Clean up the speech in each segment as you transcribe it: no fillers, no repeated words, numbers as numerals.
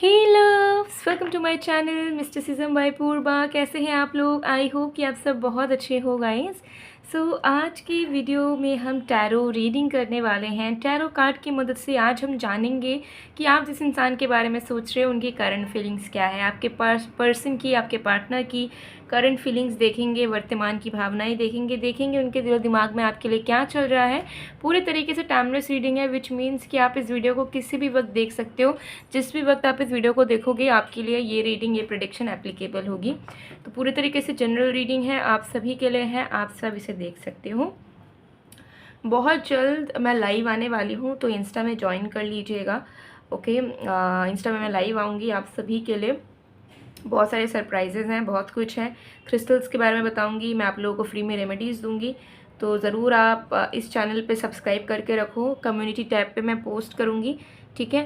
Hey loves, welcome to my channel Mister सीजम by Purva. कैसे हैं आप लोग? आई होप कि आप सब बहुत अच्छे हो गाइस। सो आज की वीडियो में हम टैरो रीडिंग करने वाले हैं। टैरो कार्ड की मदद से आज हम जानेंगे कि आप जिस इंसान के बारे में सोच रहे हो उनकी करंट फीलिंग्स क्या है, आपके पास पर्सन की, आपके पार्टनर की करंट फीलिंग्स देखेंगे, वर्तमान की भावनाएं देखेंगे उनके दिलो दिमाग में आपके लिए क्या चल रहा है। पूरे तरीके से टाइमलेस रीडिंग है, विच मीन्स कि आप इस वीडियो को किसी भी वक्त देख सकते हो। जिस भी वक्त आप इस वीडियो को देखोगे आपके लिए ये रीडिंग, ये प्रेडिक्शन एप्लीकेबल होगी। तो पूरे तरीके से जनरल रीडिंग है, आप सभी के लिए है, आप सब इसे देख सकते हो। बहुत जल्द मैं लाइव आने वाली हूँ, तो इंस्टा में ज्वाइन कर लीजिएगा। ओके, इंस्टा में मैं लाइव आऊँगी आप सभी के लिए। बहुत सारे सरप्राइजेज़ हैं, बहुत कुछ है। क्रिस्टल्स के बारे में बताऊँगी, मैं आप लोगों को फ्री में रेमेडीज़ दूँगी। तो ज़रूर आप इस चैनल पे सब्सक्राइब करके रखो। कम्युनिटी टैब पे मैं पोस्ट करूँगी, ठीक है।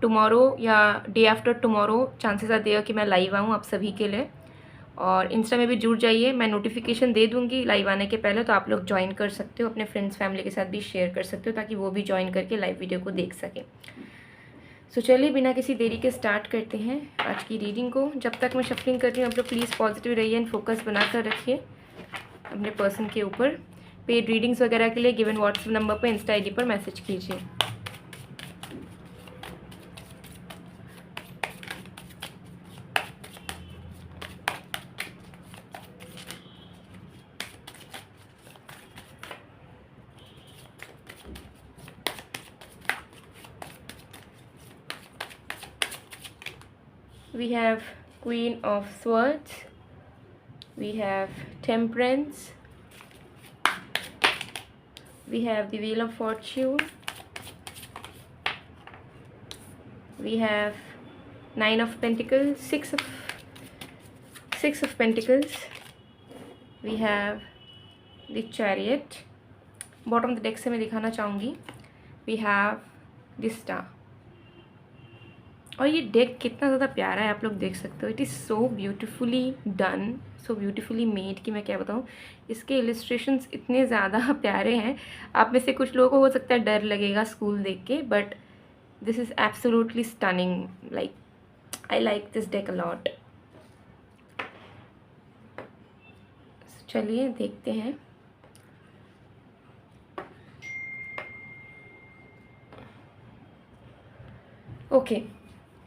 टुमारो या day after tomorrow chances are there कि मैं लाइव आऊँ आप सभी के लिए। और इंस्टा में भी जुड़ जाइए, मैं नोटिफिकेशन दे दूँगी लाइव आने के पहले, तो आप लोग ज्वाइन कर सकते हो। अपने फ्रेंड्स फैमिली के साथ भी शेयर कर सकते हो ताकि वो भी ज्वाइन करके लाइव वीडियो को देख सकें। सो चलिए बिना किसी देरी के स्टार्ट करते हैं आज की रीडिंग को। जब तक मैं शफलिंग कर रही हूँ आप लोग प्लीज़ पॉजिटिव रहिए एंड फोकस बनाकर रखिए अपने पर्सन के ऊपर। पेड रीडिंग्स वगैरह के लिए गिवन व्हाट्सएप नंबर पर, इंस्टा आईडी पर मैसेज कीजिए। We have Queen of Swords, we have Temperance, we have the Wheel of Fortune, we have Nine of Pentacles, Six of Pentacles, we have the Chariot। Bottom of the deck से मैं दिखाना चाहूँगी, we have the Star। और ये deck कितना ज़्यादा प्यारा है आप लोग देख सकते हो। It is so beautifully done, so beautifully made कि मैं क्या बताऊँ। इसके इलस्ट्रेशंस इतने ज़्यादा प्यारे हैं। आप में से कुछ लोगों को हो सकता है डर लगेगा स्कूल देख के, but this is absolutely stunning. Like I like this deck a lot. चलिए देखते हैं। ओके,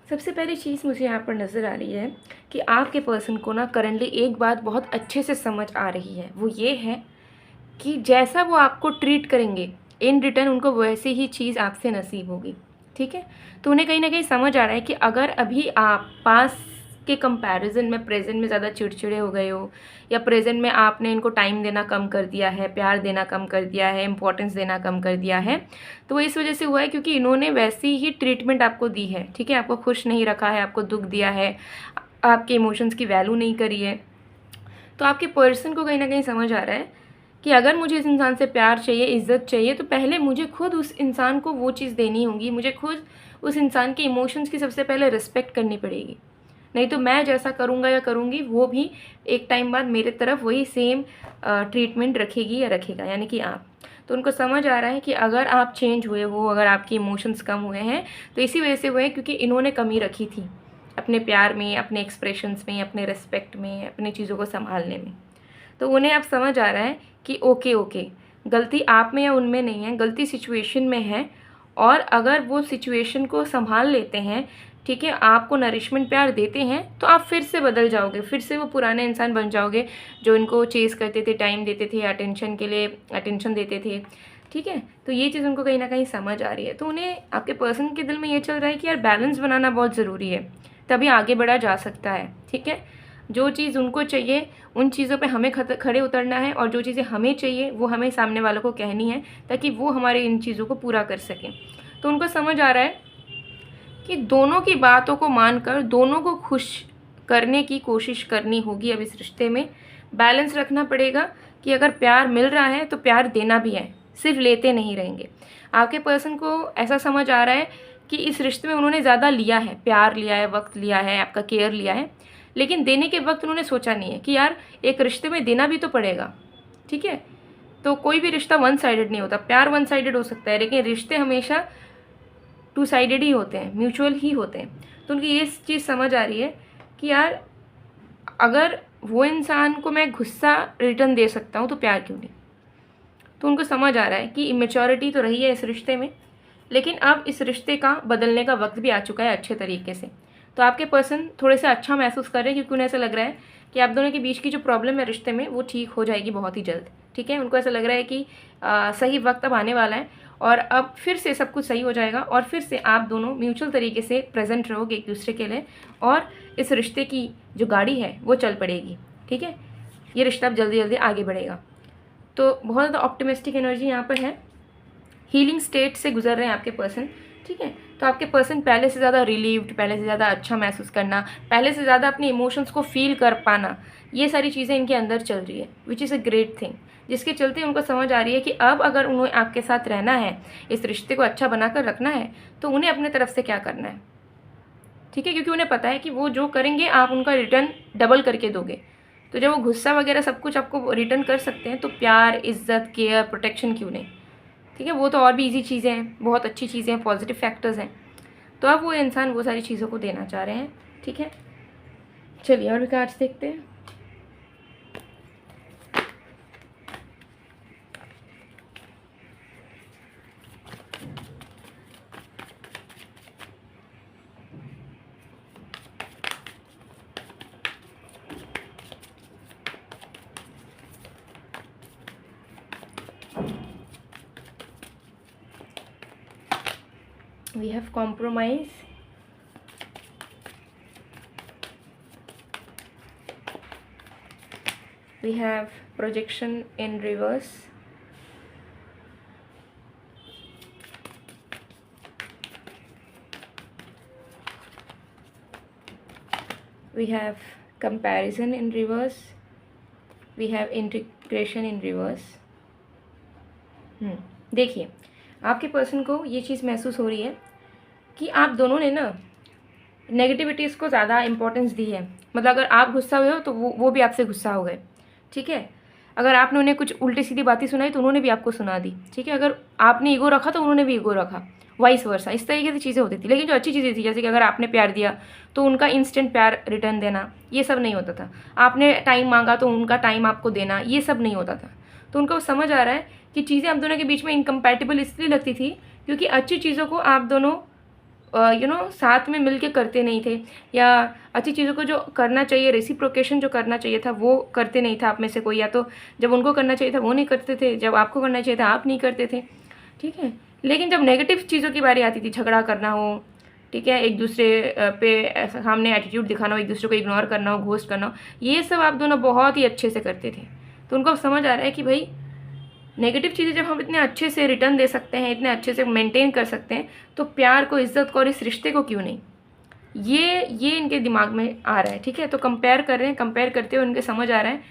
सबसे पहली चीज़ मुझे यहाँ पर नज़र आ रही है कि आपके पर्सन को ना करंटली एक बात बहुत अच्छे से समझ आ रही है। वो ये है कि जैसा वो आपको ट्रीट करेंगे इन रिटर्न उनको वैसी ही चीज़ आपसे नसीब होगी, ठीक है। तो उन्हें कहीं ना कहीं समझ आ रहा है कि अगर अभी आप पास के कंपैरिजन में प्रेजेंट में ज़्यादा चिड़चिड़े हो गए हो, या प्रेजेंट में आपने इनको टाइम देना कम कर दिया है, प्यार देना कम कर दिया है, इंपॉर्टेंस देना कम कर दिया है, तो वो इस वजह से हुआ है क्योंकि इन्होंने वैसी ही ट्रीटमेंट आपको दी है, ठीक है। आपको खुश नहीं रखा है, आपको दुख दिया है, आपके इमोशंस की वैल्यू नहीं करी है। तो आपके पर्सन को कहीं ना कहीं समझ आ रहा है कि अगर मुझे इस इंसान से प्यार चाहिए, इज्जत चाहिए, तो पहले मुझे खुद उस इंसान को वो चीज़ देनी होगी। मुझे खुद उस इंसान के इमोशंस की सबसे पहले रिस्पेक्ट करनी पड़ेगी। नहीं तो मैं जैसा करूँगा या करूँगी वो भी एक टाइम बाद मेरे तरफ वही सेम ट्रीटमेंट रखेगी या रखेगा, यानी कि आप। तो उनको समझ आ रहा है कि अगर आप चेंज हुए हो, अगर आपके इमोशंस कम हुए हैं, तो इसी वजह से हुए हैं क्योंकि इन्होंने कमी रखी थी अपने प्यार में, अपने एक्सप्रेशंस में, अपने रिस्पेक्ट में, अपनी चीज़ों को संभालने में। तो उन्हें अब समझ आ रहा है कि ओके, गलती आप में या उनमें नहीं है, गलती सिचुएशन में है। और अगर वो सिचुएशन को संभाल लेते हैं, ठीक है, आपको नरिशमेंट प्यार देते हैं, तो आप फिर से बदल जाओगे, फिर से वो पुराने इंसान बन जाओगे जो इनको चेस करते थे, टाइम देते थे, अटेंशन के लिए अटेंशन देते थे, ठीक है। तो ये चीज़ उनको कहीं ना कहीं समझ आ रही है। तो उन्हें आपके पर्सन के दिल में ये चल रहा है कि यार बैलेंस बनाना बहुत ज़रूरी है, तभी आगे बढ़ा जा सकता है, ठीक है। जो चीज़ उनको चाहिए उन चीज़ों पे हमें खड़े उतरना है, और जो चीज़ें हमें चाहिए वो हमें सामने वालों को कहनी है ताकि वो हमारे इन चीज़ों को पूरा कर सकें। तो उनको समझ आ रहा है कि दोनों की बातों को मानकर दोनों को खुश करने की कोशिश करनी होगी। अब इस रिश्ते में बैलेंस रखना पड़ेगा कि अगर प्यार मिल रहा है तो प्यार देना भी है, सिर्फ लेते नहीं रहेंगे। आपके पर्सन को ऐसा समझ आ रहा है कि इस रिश्ते में उन्होंने ज़्यादा लिया है, प्यार लिया है, वक्त लिया है, आपका केयर लिया है, लेकिन देने के वक्त उन्होंने सोचा नहीं है कि यार एक रिश्ते में देना भी तो पड़ेगा, ठीक है। तो कोई भी रिश्ता वन साइडेड नहीं होता। प्यार वन साइडेड हो सकता है, लेकिन रिश्ते हमेशा टू साइडेड ही होते हैं, म्यूचुअल ही होते हैं। तो उनकी ये चीज़ समझ आ रही है कि यार अगर वो इंसान को मैं गुस्सा रिटर्न दे सकता हूँ तो प्यार क्यों नहीं। तो उनको समझ आ रहा है कि इमेच्योरिटी तो रही है इस रिश्ते में, लेकिन अब इस रिश्ते का बदलने का वक्त भी आ चुका है अच्छे तरीके से। तो आपके पर्सन थोड़े से अच्छा महसूस कर रहे हैं, क्योंकि उन्हें ऐसा लग रहा है कि आप दोनों के बीच की जो प्रॉब्लम है रिश्ते में वो ठीक हो जाएगी बहुत ही जल्द। ठीक है, उनको ऐसा लग रहा है कि सही वक्त अब आने वाला है और अब फिर से सब कुछ सही हो जाएगा और फिर से आप दोनों म्यूचुअल तरीके से प्रेजेंट रहोगे एक दूसरे के लिए और इस रिश्ते की जो गाड़ी है वो चल पड़ेगी। ठीक है, ये रिश्ता अब जल्दी जल्दी आगे बढ़ेगा। तो बहुत ज़्यादा ऑप्टिमिस्टिक एनर्जी यहाँ पर है, हीलिंग स्टेट से गुजर रहे हैं आपके पर्सन। ठीक है, तो आपके पर्सन पहले से ज़्यादा रिलीव्ड, पहले से ज़्यादा अच्छा महसूस करना, पहले से ज़्यादा अपने इमोशंस को फील कर पाना, ये सारी चीज़ें इनके अंदर चल रही है, which is a great thing. जिसके चलते उनको समझ आ रही है कि अब अगर उन्हें आपके साथ रहना है, इस रिश्ते को अच्छा बनाकर रखना है, तो उन्हें अपने तरफ से क्या करना है। ठीक है, क्योंकि उन्हें पता है कि वो जो करेंगे आप उनका रिटर्न डबल करके दोगे। तो जब वो गुस्सा वगैरह सब कुछ आपको रिटर्न कर सकते हैं तो प्यार, इज्जत, केयर, प्रोटेक्शन क्यों नहीं। ठीक है, वो तो और भी इजी चीज़ें हैं, बहुत अच्छी चीज़ें हैं, पॉजिटिव फैक्टर्स हैं। तो अब वो इंसान वो सारी चीज़ों को देना चाह रहे हैं। ठीक है, चलिए और भी कार्ड्स देखते हैं। We have compromise, we have projection in reverse, we have comparison in reverse, we have integration in reverse। देखिए, आपके पर्सन को ये चीज़ महसूस हो रही है कि आप दोनों ने ना नेगेटिविटीज़ को ज़्यादा इंपॉर्टेंस दी है। मतलब अगर आप गुस्सा हुए हो तो वो भी आपसे गुस्सा हो गए। ठीक है, अगर आपने उन्हें कुछ उल्टी सीधी बातें सुनाई तो उन्होंने भी आपको सुना दी। ठीक है, अगर आपने ईगो रखा तो उन्होंने भी ईगो रखा, वाइस वर्सा, इस तरीके से चीज़ें होती थी। लेकिन जो अच्छी चीज़ें थी, जैसे कि अगर आपने प्यार दिया तो उनका इंस्टेंट प्यार रिटर्न देना, ये सब नहीं होता था। आपने टाइम मांगा तो उनका टाइम आपको देना, ये सब नहीं होता था। तो उनको समझ आ रहा है कि चीज़ें आप दोनों के बीच में इनकम्पैटिबल इसलिए लगती थी क्योंकि अच्छी चीज़ों को आप दोनों साथ में मिल के करते नहीं थे, या अच्छी चीज़ों को जो करना चाहिए, रेसिप्रोकेशन जो करना चाहिए था वो करते नहीं था आप में से कोई। या तो जब उनको करना चाहिए था वो नहीं करते थे, जब आपको करना चाहिए था आप नहीं करते थे। ठीक है, लेकिन जब नेगेटिव चीज़ों की बारी आती थी, झगड़ा करना हो, ठीक है, एक दूसरे पे सामने एटीट्यूड दिखाना हो, एक दूसरे को इग्नोर करना हो, घोस्ट करना हो, ये सब आप दोनों बहुत ही अच्छे से करते थे। तो उनको समझ आ रहा है कि भाई नेगेटिव चीज़ें जब हम इतने अच्छे से रिटर्न दे सकते हैं, इतने अच्छे से मेंटेन कर सकते हैं, तो प्यार को, इज्जत को और इस रिश्ते को क्यों नहीं। ये इनके दिमाग में आ रहा है। ठीक है, तो कंपेयर कर रहे हैं, कंपेयर करते हुए उनके समझ आ रहा है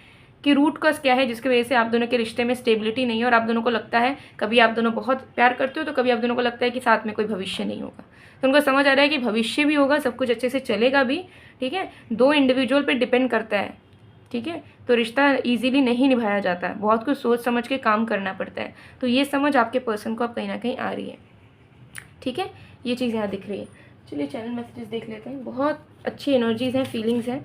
कि रूट कॉज क्या है जिसकी वजह से आप दोनों के रिश्ते में स्टेबिलिटी नहीं है और आप दोनों को लगता है, कभी आप दोनों बहुत प्यार करते हो तो कभी आप दोनों को लगता है कि साथ में कोई भविष्य नहीं होगा। तो उनको समझ आ रहा है कि भविष्य भी होगा, सब कुछ अच्छे से चलेगा भी। ठीक है, दो इंडिविजुअल पे डिपेंड करता है। ठीक है, तो रिश्ता इजीली नहीं निभाया जाता है, बहुत कुछ सोच समझ के काम करना पड़ता है। तो ये समझ आपके पर्सन को अब कहीं ना कहीं आ रही है। ठीक है, ये चीज़ यहाँ दिख रही है। चलिए चैनल मैसेजेस देख लेते हैं। बहुत अच्छी एनर्जीज हैं, फीलिंग्स हैं।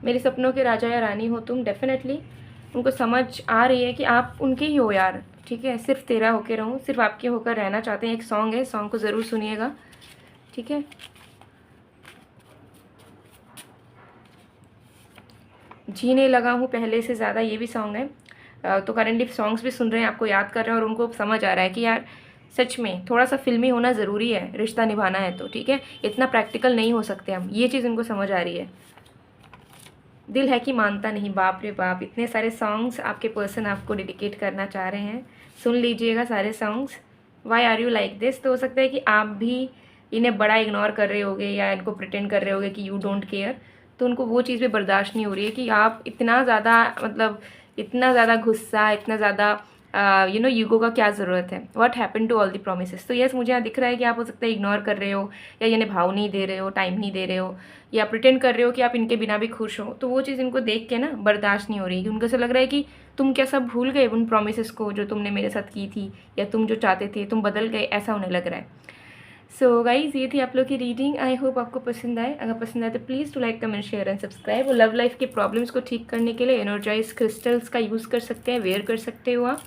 मेरे सपनों के राजा या रानी हो तुम, डेफिनेटली उनको समझ आ रही है कि आप उनके ही हो यार। ठीक है, सिर्फ तेरा होके रहूँ, सिर्फ आपके होकर रहना चाहते हैं। एक सॉन्ग है, सॉन्ग को ज़रूर सुनिएगा। ठीक है, जीने लगा हूँ पहले से ज़्यादा, ये भी सॉन्ग है। तो करेंटली सॉन्ग्स भी सुन रहे हैं, आपको याद कर रहे हैं और उनको समझ आ रहा है कि यार सच में थोड़ा सा फिल्मी होना ज़रूरी है, रिश्ता निभाना है तो। ठीक है, इतना प्रैक्टिकल नहीं हो सकते हम, ये चीज़ उनको समझ आ रही है। दिल है कि मानता नहीं, बाप रे बाप, इतने सारे सॉन्ग्स आपके पर्सन आपको डेडिकेट करना चाह रहे हैं। सुन लीजिएगा सारे songs. Why are you like this. तो हो सकता है कि आप भी इन्हें बड़ा इग्नोर कर रहे होगे या इनको प्रिटेंड कर रहे होगे कि यू डोंट केयर। तो उनको वो चीज़ भी बर्दाश्त नहीं हो रही है कि आप इतना ज़्यादा, मतलब इतना ज़्यादा गुस्सा, इतना ज़्यादा ईगो का क्या ज़रूरत है, what happen to all the promises. तो यस, मुझे यहाँ दिख रहा है कि आप हो सकता है इग्नोर कर रहे हो, या ये निभाव नहीं दे रहे हो, टाइम नहीं दे रहे हो, या प्रिटेंड कर रहे हो कि आप इनके बिना भी खुश हो। तो वो चीज़ इनको देख के ना बर्दाश्त नहीं हो रही, कि उनको ऐसा लग रहा है कि तुम क्या सब भूल गए उन प्रोमिसेस को जो तुमने मेरे साथ की थी, या तुम जो चाहते थे तुम बदल गए, ऐसा उन्हें लग रहा है। सो गाइज, ये थी आप लोग की रीडिंग। आई होप आपको पसंद आए। अगर पसंद आए तो please to like, comment, share and subscribe. और लव लाइफ के प्रॉब्लम्स को ठीक करने के लिए एनर्जाइज क्रिस्टल्स का यूज़ कर सकते हैं, वेयर कर सकते हो आप।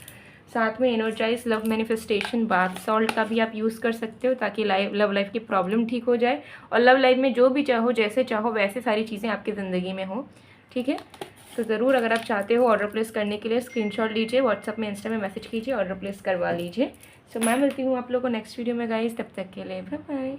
साथ में energize love manifestation bath salt का भी आप यूज़ कर सकते हो, ताकि लव लाइफ की प्रॉब्लम ठीक हो जाए, और लव लाइफ में जो भी चाहो, जैसे चाहो वैसे सारी चीज़ें आपकी ज़िंदगी में हो। ठीक है, तो ज़रूर अगर आप चाहते हो ऑर्डर प्लेस करने के लिए स्क्रीनशॉट लीजिए, व्हाट्सअप में, इंस्टा में मैसेज कीजिए, ऑर्डर प्लेस करवा लीजिए। सो मैं मिलती हूँ आप लोगों को नेक्स्ट वीडियो में गाइस, तब तक के लिए बाय बाय।